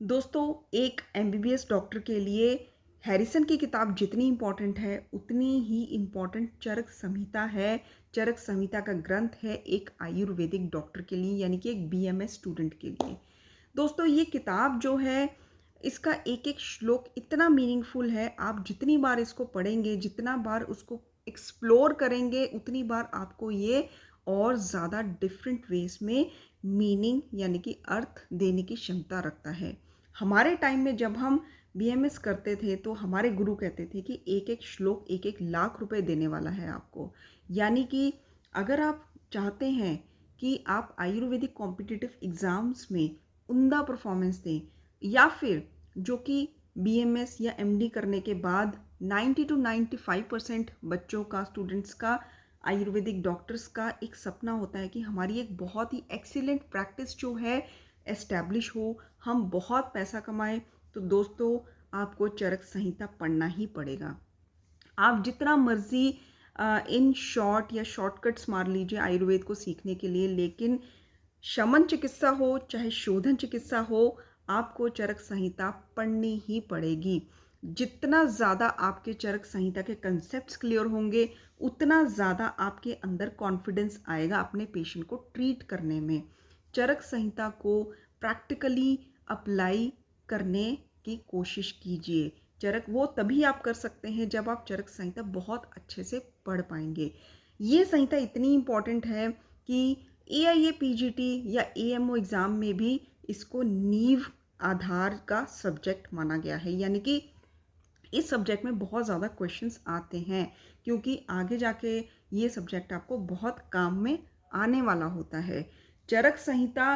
दोस्तों, एक MBBS doctor के लिए हैरिसन की किताब जितनी इम्पोर्टेंट है, उतनी ही इम्पोर्टेंट चरक संहिता है। चरक संहिता का ग्रंथ है एक आयुर्वेदिक डॉक्टर के लिए, यानी कि एक बीएमएस स्टूडेंट के लिए। दोस्तों, ये किताब जो है, इसका एक-एक श्लोक इतना मीनिंगफुल है, आप जितनी बार इसको पढ़ेंगे, जितना बार उसको एक्सप्लोर करेंगे, उतनी बार आपको ये और ज़्यादा डिफरेंट वेज़ में मीनिंग यानी कि अर्थ देने की क्षमता रखता है। हमारे टाइम में जब हम बीएमएस करते थे, तो हमारे गुरु कहते थे कि एक-एक श्लोक 1-1 लाख रुपए देने वाला है आपको। यानी कि अगर आप चाहते हैं कि आप आयुर्वेदिक कॉम्पिटिटिव एग्ज़ाम्स में उम्दा परफॉर्मेंस दें, या फिर जो कि बीएमएस या एमडी करने के बाद 90 टू 95% बच्चों का, स्टूडेंट्स का, आयुर्वेदिक डॉक्टर्स का एक सपना होता है कि हमारी एक बहुत ही एक्सीलेंट प्रैक्टिस जो है एस्टैब्लिश हो, हम बहुत पैसा कमाएं। तो दोस्तों, आपको चरक संहिता पढ़ना ही पड़ेगा। आप जितना मर्जी इन शॉर्ट या शॉर्टकट्स मार लीजिए आयुर्वेद को सीखने के लिए, लेकिन शमन चिकित्सा हो चाहे शोधन चिकित्सा हो, आपको चरक संहिता पढ़नी ही पड़ेगी। जितना ज़्यादा आपके चरक संहिता के कंसेप्ट्स क्लियर होंगे, उतना ज़्यादा आपके अंदर कॉन्फिडेंस आएगा अपने पेशेंट को ट्रीट करने में। चरक संहिता को प्रैक्टिकली अप्लाई करने की कोशिश कीजिए। चरक वो तभी आप कर सकते हैं जब आप चरक संहिता बहुत अच्छे से पढ़ पाएंगे। ये संहिता इतनी इम्पॉर्टेंट है कि एआईए पीजीटी या एएमओ एग्ज़ाम में भी इसको नींव आधार का सब्जेक्ट माना गया है। यानी कि इस सब्जेक्ट में बहुत ज़्यादा क्वेश्चंस आते हैं, क्योंकि आगे जाके ये सब्जेक्ट आपको बहुत काम में आने वाला होता है। चरक संहिता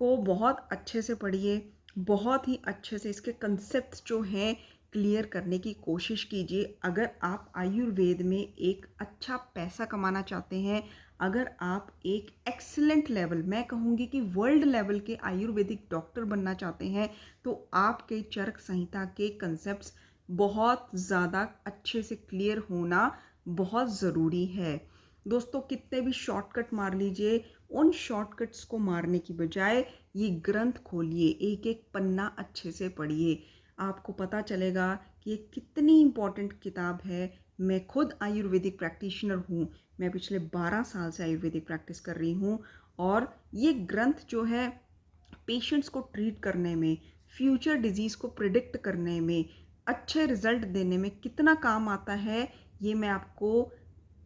को बहुत अच्छे से पढ़िए, बहुत ही अच्छे से इसके कंसेप्ट्स जो हैं क्लियर करने की कोशिश कीजिए। अगर आप आयुर्वेद में एक अच्छा पैसा कमाना चाहते हैं, अगर आप एक एक्सीलेंट लेवल, मैं कहूँगी कि वर्ल्ड लेवल के आयुर्वेदिक डॉक्टर बनना चाहते हैं, तो आपके चरक संहिता के कंसेप्ट्स बहुत ज़्यादा अच्छे से क्लियर होना बहुत ज़रूरी है। दोस्तों, कितने भी शॉर्टकट मार लीजिए, उन शॉर्टकट्स को मारने की बजाय ये ग्रंथ खोलिए, एक एक पन्ना अच्छे से पढ़िए। आपको पता चलेगा कि ये कितनी इम्पॉर्टेंट किताब है। मैं खुद आयुर्वेदिक प्रैक्टिशनर हूँ। मैं पिछले 12 साल से आयुर्वेदिक प्रैक्टिस कर रही हूँ, और ये ग्रंथ जो है पेशेंट्स को ट्रीट करने में, फ्यूचर डिजीज़ को प्रिडिक्ट करने में, अच्छे रिजल्ट देने में कितना काम आता है, ये मैं आपको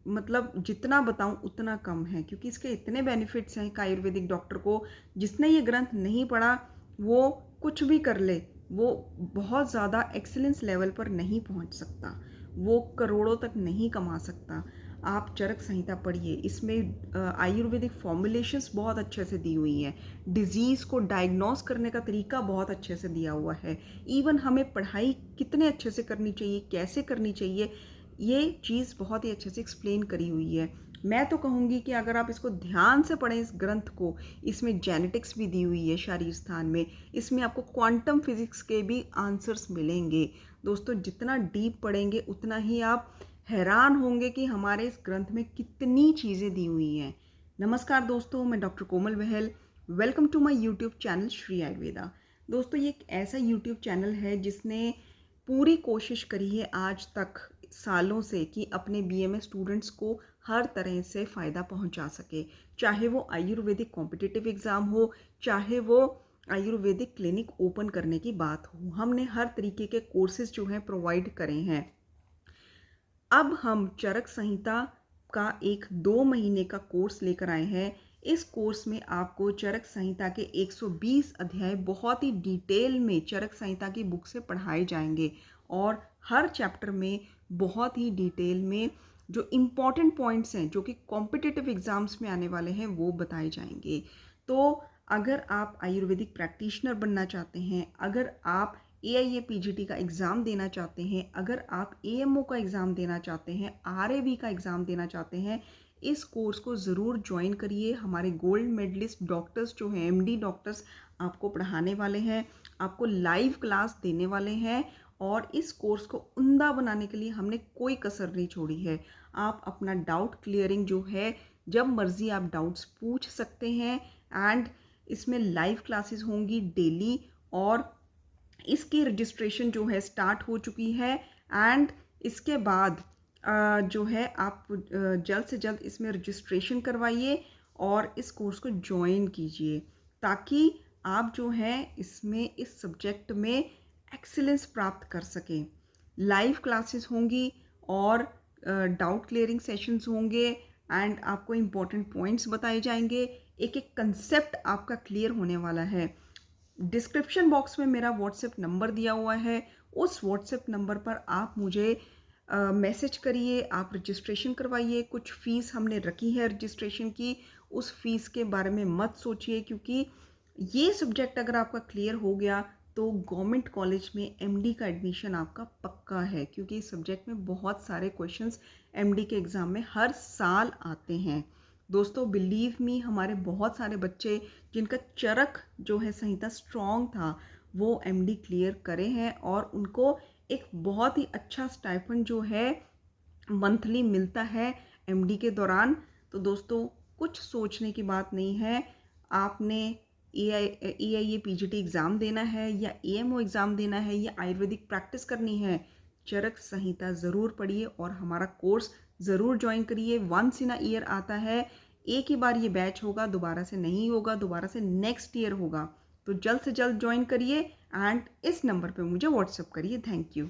मतलब जितना बताऊं उतना कम है, क्योंकि इसके इतने बेनिफिट्स हैं कि आयुर्वेदिक डॉक्टर को, जिसने ये ग्रंथ नहीं पढ़ा, वो कुछ भी कर ले, वो बहुत ज़्यादा एक्सीलेंस लेवल पर नहीं पहुंच सकता, वो करोड़ों तक नहीं कमा सकता। आप चरक संहिता पढ़िए, इसमें आयुर्वेदिक फॉर्मुलेशंस बहुत अच्छे से दी हुई हैं, डिजीज़ को डायग्नोस करने का तरीका बहुत अच्छे से दिया हुआ है। इवन हमें पढ़ाई कितने अच्छे से करनी चाहिए, कैसे करनी चाहिए, ये चीज़ बहुत ही अच्छे से एक्सप्लेन करी हुई है। मैं तो कहूँगी कि अगर आप इसको ध्यान से पढ़ें इस ग्रंथ को, इसमें जेनेटिक्स भी दी हुई है शारीर स्थान में, इसमें आपको क्वांटम फिजिक्स के भी आंसर्स मिलेंगे। दोस्तों, जितना डीप पढ़ेंगे उतना ही आप हैरान होंगे कि हमारे इस ग्रंथ में कितनी चीज़ें दी हुई हैं। नमस्कार दोस्तों, मैं doctor Komal Behl. Welcome to my YouTube channel Shri Ayurveda. दोस्तों, ये एक ऐसा यूट्यूब चैनल है जिसने पूरी कोशिश करी है आज तक सालों से कि अपने बीएमएस स्टूडेंट्स को हर तरह से फ़ायदा पहुंचा सके। चाहे वो आयुर्वेदिक कॉम्पिटिटिव एग्ज़ाम हो, चाहे वो आयुर्वेदिक क्लिनिक ओपन करने की बात हो, हमने हर तरीके के कोर्सेज जो हैं प्रोवाइड करे हैं। अब हम चरक संहिता का एक 2 महीने का कोर्स लेकर आए हैं। इस कोर्स में आपको चरक संहिता के 120 अध्याय बहुत ही डिटेल में चरक संहिता की बुक से पढ़ाए जाएंगे, और हर चैप्टर में बहुत ही डिटेल में जो इम्पॉर्टेंट पॉइंट्स हैं, जो कि कॉम्पिटिटिव एग्ज़ाम्स में आने वाले हैं, वो बताए जाएंगे। तो अगर आप आयुर्वेदिक प्रैक्टिशनर बनना चाहते हैं, अगर आप एआईए पीजीटी का एग्ज़ाम देना चाहते हैं, अगर आप एएमओ का एग्ज़ाम देना चाहते हैं, आरएवी का एग्ज़ाम देना चाहते हैं, इस कोर्स को ज़रूर ज्वाइन करिए। हमारे गोल्ड मेडलिस्ट डॉक्टर्स जो हैं, एमडी डॉक्टर्स, आपको पढ़ाने वाले हैं, आपको लाइव क्लास देने वाले हैं, और इस कोर्स को उम्दा बनाने के लिए हमने कोई कसर नहीं छोड़ी है। आप अपना डाउट क्लियरिंग जो है, जब मर्ज़ी आप डाउट्स पूछ सकते हैं, एंड इसमें लाइव क्लासेस होंगी डेली, और इसकी रजिस्ट्रेशन जो है स्टार्ट हो चुकी है एंड इसके बाद जो है आप जल्द से जल्द इसमें रजिस्ट्रेशन करवाइए और इस कोर्स को ज्वाइन कीजिए ताकि आप जो है इसमें इस सब्जेक्ट में एक्सीलेंस प्राप्त कर सकें। लाइव क्लासेस होंगी और डाउट क्लियरिंग सेशंस होंगे एंड आपको इम्पोर्टेंट पॉइंट्स बताए जाएंगे। एक एक कंसेप्ट आपका क्लियर होने वाला है। डिस्क्रिप्शन बॉक्स में मेरा व्हाट्सएप नंबर दिया हुआ है, उस व्हाट्सएप नंबर पर आप मुझे मैसेज करिए, आप रजिस्ट्रेशन करवाइए। कुछ फ़ीस हमने रखी है रजिस्ट्रेशन की, उस फ़ीस के बारे में मत सोचिए क्योंकि ये सब्जेक्ट अगर आपका क्लियर हो गया तो गवर्नमेंट कॉलेज में एमडी का एडमिशन आपका पक्का है क्योंकि इस सब्जेक्ट में बहुत सारे क्वेश्चंस एमडी के एग्ज़ाम में हर साल आते हैं। दोस्तों बिलीव मी, हमारे बहुत सारे बच्चे जिनका चरक जो है संहिता स्ट्रॉन्ग था वो एमडी क्लियर करे हैं और उनको एक बहुत ही अच्छा स्टाइपेंड जो है मंथली मिलता है एमडी के दौरान। तो दोस्तों कुछ सोचने की बात नहीं है। आपने ए आई ए पीजीटी एग्ज़ाम देना है या एएमओ एग्ज़ाम देना है या आयुर्वेदिक प्रैक्टिस करनी है, चरक संहिता ज़रूर पढ़िए और हमारा कोर्स ज़रूर ज्वाइन करिए। वंस इन अ ईयर आता है, एक ही बार ये बैच होगा, दोबारा से नहीं होगा, दोबारा से नेक्स्ट ईयर होगा। तो जल्द से जल्द ज्वाइन करिए एंड इस नंबर पे मुझे व्हाट्सअप करिए। Thank you.